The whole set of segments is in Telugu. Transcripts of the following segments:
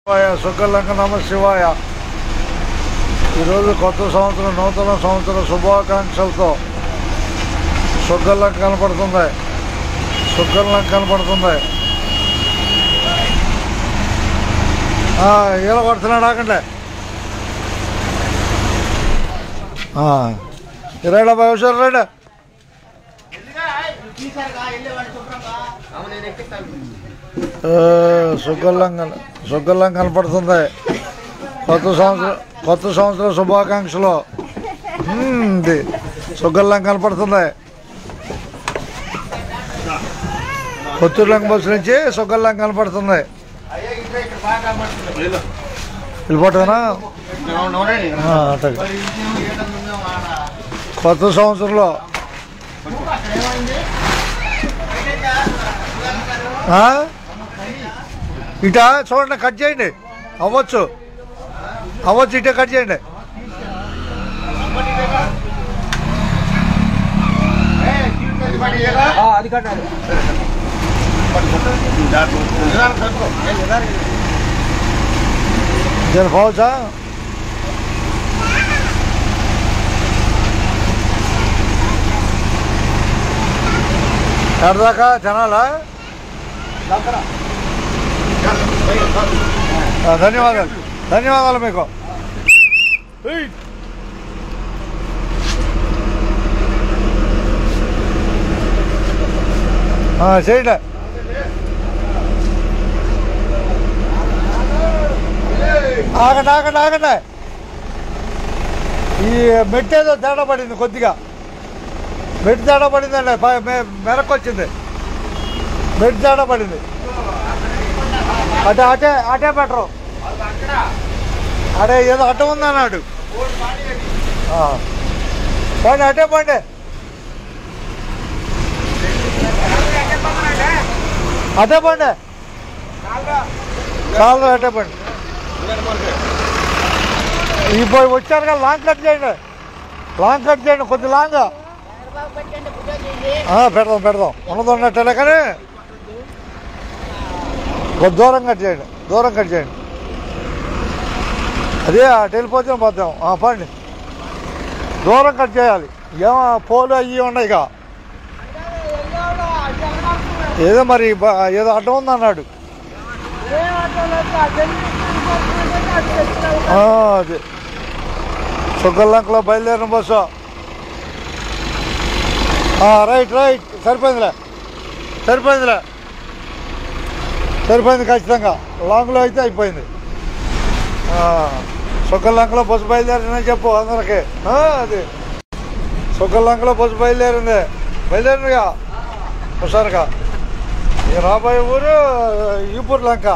సుఖలంక నమ శివాయ. ఈరోజు కొత్త సంవత్సరం, నూతన సంవత్సర శుభాకాంక్షలతో సుఖలంక కనపడుతుంది. సుఖలంక కనపడుతుంది. ఈల కొడుతున్నాడు ఆకండి. 20 నిమిషాలు రండి. సుఖలంక కనపడుతుంది. కొత్త సంవత్సర శుభాకాంక్షలు సుఖలంక కనపడుతుంది. కొత్తూరులంక బస్సు నుంచి సుఖలంక కనపడుతుంది. వెళ్ళిపోతానా? కొత్త సంవత్సరంలో ఇట చూడండి, కట్ చేయండి. అవ్వచ్చు ఇట కట్ చేయండి. అది కట్టాలి. పోవచ్చా? ఎడదాకా తినాలా? ధన్యవాదాలు మీకు. చేయండి. ఆగండి. ఈ మెట్టేదో తేడా పడింది, కొద్దిగా మెట్టు తేడా పడిందండి. మెరకు వచ్చింది, మెట్టు తేడా పడింది. అటే బెటరు. అడే ఏదో అడ్డం ఉందన్నాడు. పండి, అటే పండి. అటే పండి, చాలా అటే పండి. ఇప్పుడు వచ్చారు కదా, లాంగ్ కట్ చేయండి. కొద్ది లాంగ్ పెడదాం. ఉన్నది ఉన్నట్టే, కానీ కొద్ది దూరం కట్ చేయండి. అదే అటు వెళ్ళిపోతే పోతాం. పండి, దూరం కట్ చేయాలి. ఏమో పోలు అయ్యి ఉన్నాయి. ఇక ఏదో మరి ఏదో అడ్డం ఉందన్నాడు. అది సుఖలంకలో బయలుదేరిన బస్సు. రైట్ సరిపోయింది ఖచ్చితంగా. లాంగ్లో అయితే అయిపోయింది. సుఖలంకలో బస్సు బయలుదేరిందని చెప్పు అందరికి. అది సుఖలంకలో బస్సు బయలుదేరిందిగా హుషారుగా. రాబోయే ఊరు ఈపూర్ లంక.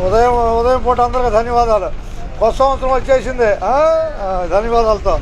ఉదయం పూట అందరికి ధన్యవాదాలు. కొత్త సంవత్సరం వచ్చేసింది. ధన్యవాదాలతో.